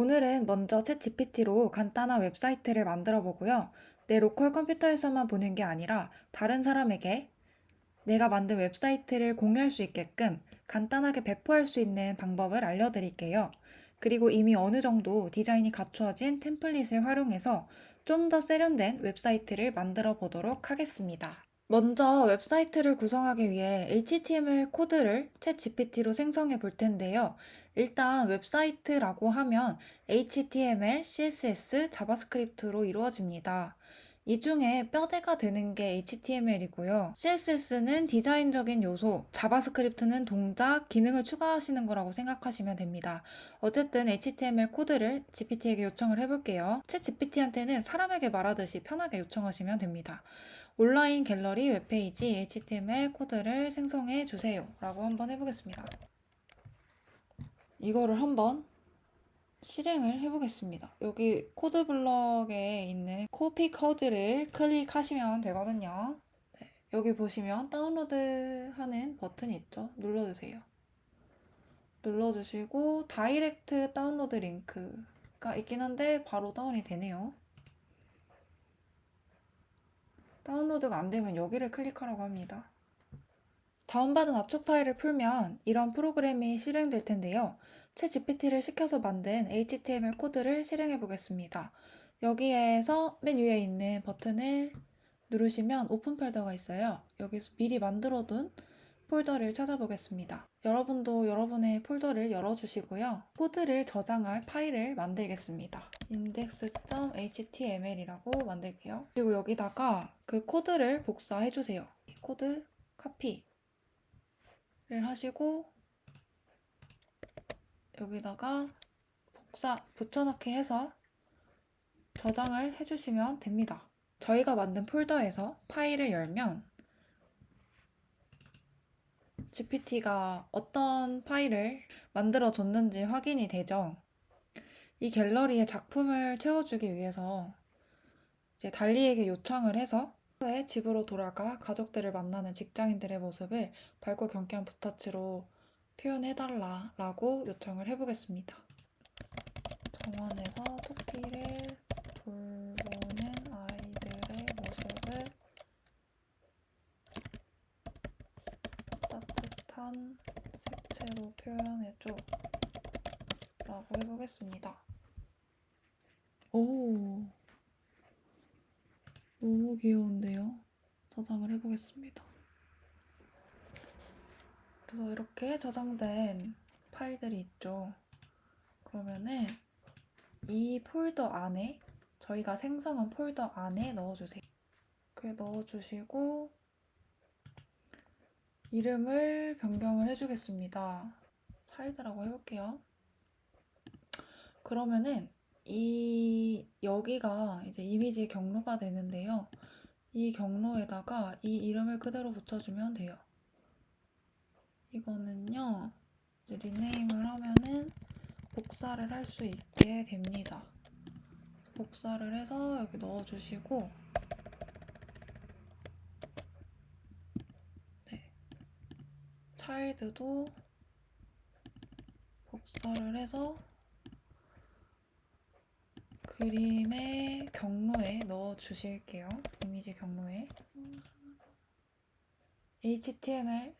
오늘은 먼저 챗GPT로 간단한 웹사이트를 만들어 보고요. 내 로컬 컴퓨터에서만 보는 게 아니라 다른 사람에게 내가 만든 웹사이트를 공유할 수 있게끔 간단하게 배포할 수 있는 방법을 알려드릴게요. 그리고 이미 어느 정도 디자인이 갖추어진 템플릿을 활용해서 좀 더 세련된 웹사이트를 만들어 보도록 하겠습니다. 먼저 웹사이트를 구성하기 위해 HTML 코드를 챗GPT로 생성해 볼 텐데요. 일단 웹사이트라고 하면 HTML, CSS, 자바스크립트로 이루어집니다. 이 중에 뼈대가 되는 게 HTML이고요. CSS는 디자인적인 요소, 자바스크립트는 동작, 기능을 추가하시는 거라고 생각하시면 됩니다. 어쨌든 HTML 코드를 GPT에게 요청을 해볼게요. 챗 GPT한테는 사람에게 말하듯이 편하게 요청하시면 됩니다. 온라인 갤러리 웹페이지 HTML 코드를 생성해 주세요 라고 한번 해보겠습니다. 이거를 한번 실행을 해보겠습니다. 여기 코드 블럭에 있는 코피 코드를 클릭하시면 되거든요. 네, 여기 보시면 다운로드 하는 버튼이 있죠. 눌러주세요. 눌러주시고 다이렉트 다운로드 링크가 있긴 한데 바로 다운이 되네요. 다운로드가 안 되면 여기를 클릭하라고 합니다. 다운받은 압축 파일을 풀면 이런 프로그램이 실행될 텐데요. 챗GPT를 시켜서 만든 HTML 코드를 실행해 보겠습니다. 여기에서 맨 위에 있는 버튼을 누르시면 오픈 폴더가 있어요. 여기서 미리 만들어둔 폴더를 찾아보겠습니다. 여러분도 여러분의 폴더를 열어주시고요. 코드를 저장할 파일을 만들겠습니다. index.html이라고 만들게요. 그리고 여기다가 그 코드를 복사해주세요. 코드 카피 를 하시고 여기다가 복사 붙여넣기 해서 저장을 해주시면 됩니다. 저희가 만든 폴더에서 파일을 열면 GPT가 어떤 파일을 만들어 줬는지 확인이 되죠. 이 갤러리에 작품을 채워주기 위해서 이제 달리에게 요청을 해서 후에 집으로 돌아가 가족들을 만나는 직장인들의 모습을 밝고 경쾌한 붓터치로 표현해달라 라고 요청을 해보겠습니다. 정원에서 토끼를 돌보는 아이들의 모습을 따뜻한 색채로 표현해줘 라고 해보겠습니다. 오, 너무 귀여운데요? 저장을 해보겠습니다. 그래서 이렇게 저장된 파일들이 있죠. 그러면은 이 폴더 안에 저희가 생성한 폴더 안에 넣어주세요. 그래 넣어주시고 이름을 변경을 해주겠습니다. 차일드라고 해볼게요. 그러면은 여기가 이제 이미지 경로가 되는데요. 이 경로에다가 이 이름을 그대로 붙여주면 돼요. 이거는요, 이제 리네임을 하면은 복사를 할 수 있게 됩니다. 복사를 해서 여기 넣어주시고, 네, 차일드도 복사를 해서 그림의 경로에 넣어 주실게요. 이미지 경로에. HTML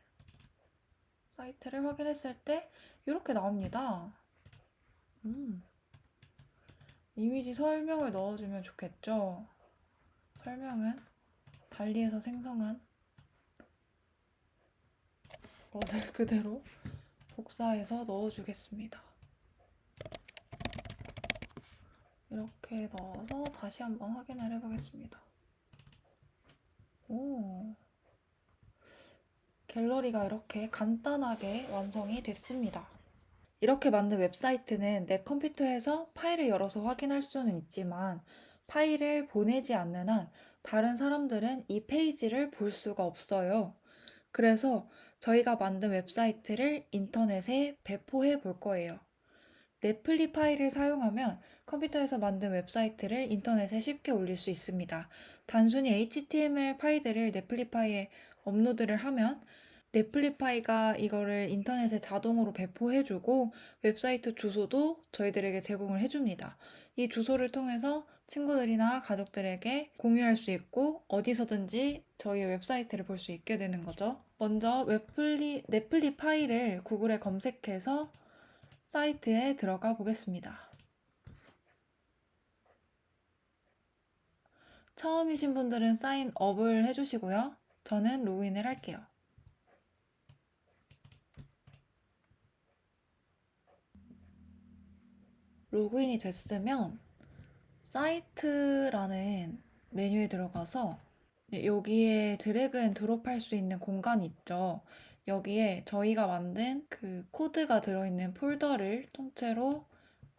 사이트를 확인했을 때 이렇게 나옵니다. 이미지 설명을 넣어주면 좋겠죠. 설명은 달리에서 생성한 것을 그대로 복사해서 넣어주겠습니다. 이렇게 넣어서 다시 한번 확인을 해보겠습니다. 오, 갤러리가 이렇게 간단하게 완성이 됐습니다. 이렇게 만든 웹사이트는 내 컴퓨터에서 파일을 열어서 확인할 수는 있지만 파일을 보내지 않는 한 다른 사람들은 이 페이지를 볼 수가 없어요. 그래서 저희가 만든 웹사이트를 인터넷에 배포해 볼 거예요. 넷플리 파일을 사용하면 컴퓨터에서 만든 웹사이트를 인터넷에 쉽게 올릴 수 있습니다. 단순히 HTML 파일들을 넷플리 파일에 업로드를 하면 넷플리파이가 이거를 인터넷에 자동으로 배포해주고 웹사이트 주소도 저희들에게 제공을 해줍니다. 이 주소를 통해서 친구들이나 가족들에게 공유할 수 있고 어디서든지 저희의 웹사이트를 볼 수 있게 되는 거죠. 먼저 넷플리파이를 구글에 검색해서 사이트에 들어가 보겠습니다. 처음이신 분들은 사인업을 해주시고요. 저는 로그인을 할게요. 로그인이 됐으면 사이트라는 메뉴에 들어가서 여기에 드래그 앤 드롭 할 수 있는 공간이 있죠. 여기에 저희가 만든 그 코드가 들어있는 폴더를 통째로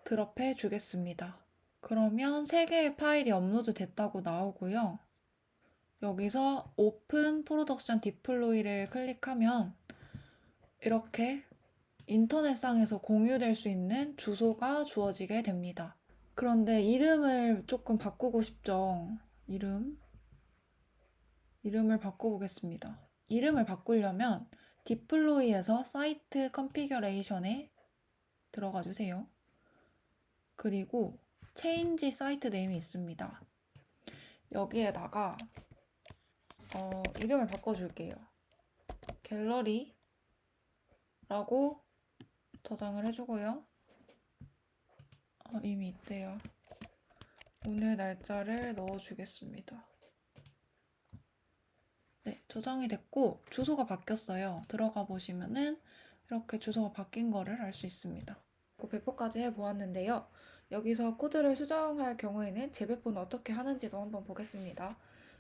드롭해 주겠습니다. 그러면 3개의 파일이 업로드 됐다고 나오고요. 여기서 오픈 프로덕션 디플로이를 클릭하면 이렇게 인터넷상에서 공유될 수 있는 주소가 주어지게 됩니다. 그런데 이름을 조금 바꾸고 싶죠. 이름을 바꿔보겠습니다. 이름을 바꾸려면 디플로이에서 사이트 컨피규레이션에 들어가 주세요. 그리고 체인지 사이트 네임이 있습니다. 여기에다가 이름을 바꿔줄게요. 갤러리라고 저장을 해주고요. 이미 있대요. 오늘 날짜를 넣어주겠습니다. 네, 저장이 됐고 주소가 바뀌었어요. 들어가 보시면은 이렇게 주소가 바뀐 거를 알 수 있습니다. 배포까지 해보았는데요. 여기서 코드를 수정할 경우에는 재배포는 어떻게 하는지도 한번 보겠습니다.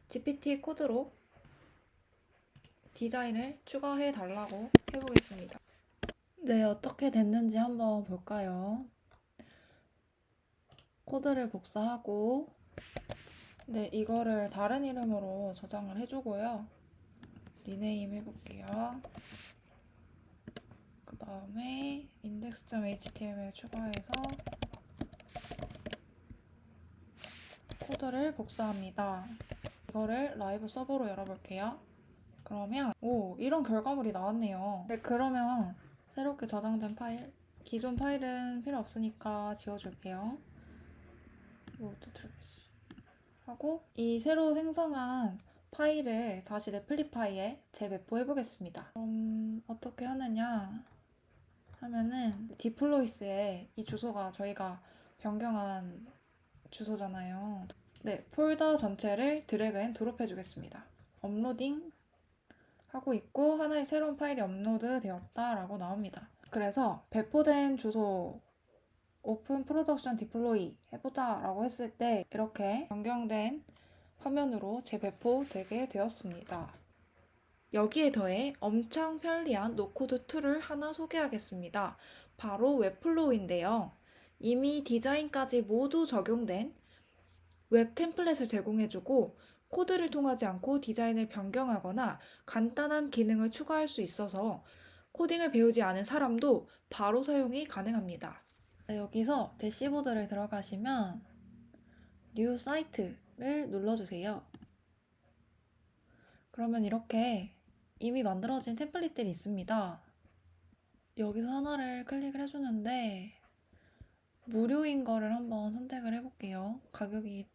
GPT 코드로 디자인을 추가해 달라고 해보겠습니다. 네, 어떻게 됐는지 한번 볼까요? 코드를 복사하고 네, 이거를 다른 이름으로 저장을 해주고요. 리네임 해볼게요. 그 다음에 index.html 추가해서 코드를 복사합니다. 이거를 라이브 서버로 열어볼게요. 그러면 이런 결과물이 나왔네요. 네, 그러면 새롭게 저장된 파일, 기존 파일은 필요 없으니까 지워줄게요. 로드 트래비스 하고 이 새로 생성한 파일을 다시 넷플리파이에 재배포해 보겠습니다. 그럼 어떻게 하느냐 하면은 디플로이스에 이 주소가 저희가 변경한 주소잖아요. 네, 폴더 전체를 드래그 앤 드롭 해주겠습니다. 업로딩 하고 있고 하나의 새로운 파일이 업로드 되었다라고 나옵니다. 그래서 배포된 주소 오픈 프로덕션 디플로이 해보자 라고 했을 때 이렇게 변경된 화면으로 재배포되게 되었습니다. 여기에 더해 엄청 편리한 노코드 툴을 하나 소개하겠습니다. 바로 웹플로우인데요. 이미 디자인까지 모두 적용된 웹 템플릿을 제공해주고 코드를 통하지 않고 디자인을 변경하거나 간단한 기능을 추가할 수 있어서 코딩을 배우지 않은 사람도 바로 사용이 가능합니다. 여기서 대시보드를 들어가시면 뉴 사이트를 눌러주세요. 그러면 이렇게 이미 만들어진 템플릿들이 있습니다. 여기서 하나를 클릭을 해주는데 무료인 거를 한번 선택을 해볼게요. 가격이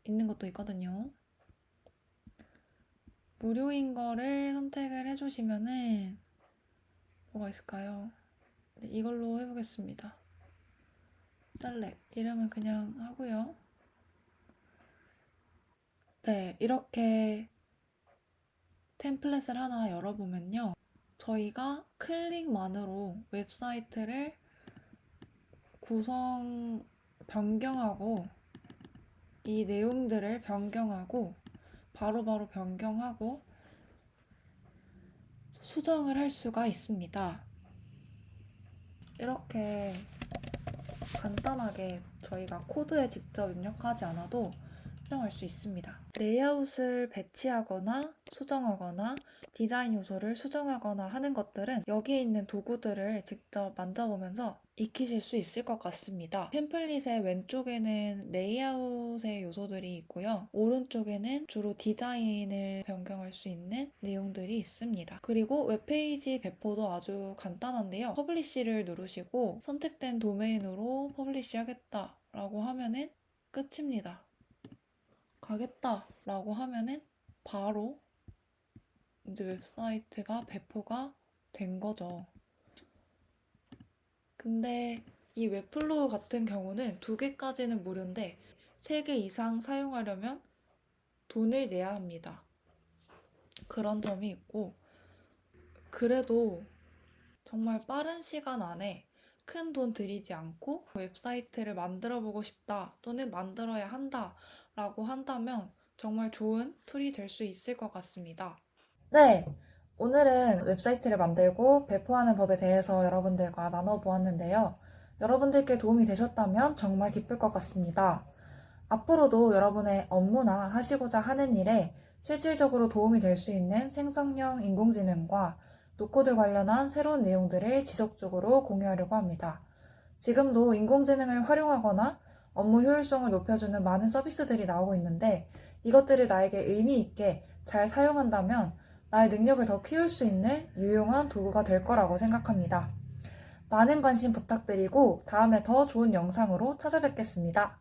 있는 것도 있거든요. 무료인 거를 선택을 해주시면은 뭐가 있을까요? 네, 이걸로 해보겠습니다. 셀렉 이름은 그냥 하고요. 네, 이렇게 템플릿을 하나 열어보면요. 저희가 클릭만으로 웹사이트를 변경하고 이 내용들을 변경하고 바로바로 변경하고 수정을 할 수가 있습니다. 이렇게 간단하게 저희가 코드에 직접 입력하지 않아도 수정할 수 있습니다. 레이아웃을 배치하거나 수정하거나 디자인 요소를 수정하거나 하는 것들은 여기에 있는 도구들을 직접 만져보면서 익히실 수 있을 것 같습니다. 템플릿의 왼쪽에는 레이아웃의 요소들이 있고요. 오른쪽에는 주로 디자인을 변경할 수 있는 내용들이 있습니다. 그리고 웹페이지 배포도 아주 간단한데요. 퍼블리쉬를 누르시고 선택된 도메인으로 퍼블리쉬 하겠다 라고 하면은 끝입니다. 가겠다 라고 하면은 바로 이제 웹사이트가 배포가 된 거죠. 근데 이 웹플로우 같은 경우는 2개까지는 무료인데 3개 이상 사용하려면 돈을 내야 합니다. 그런 점이 있고, 그래도 정말 빠른 시간 안에 큰 돈 들이지 않고 웹사이트를 만들어 보고 싶다 또는 만들어야 한다 라고 한다면 정말 좋은 툴이 될 수 있을 것 같습니다. 네, 오늘은 웹사이트를 만들고 배포하는 법에 대해서 여러분들과 나눠보았는데요. 여러분들께 도움이 되셨다면 정말 기쁠 것 같습니다. 앞으로도 여러분의 업무나 하시고자 하는 일에 실질적으로 도움이 될 수 있는 생성형 인공지능과 노코드 관련한 새로운 내용들을 지속적으로 공유하려고 합니다. 지금도 인공지능을 활용하거나 업무 효율성을 높여주는 많은 서비스들이 나오고 있는데 이것들을 나에게 의미 있게 잘 사용한다면 나의 능력을 더 키울 수 있는 유용한 도구가 될 거라고 생각합니다. 많은 관심 부탁드리고 다음에 더 좋은 영상으로 찾아뵙겠습니다.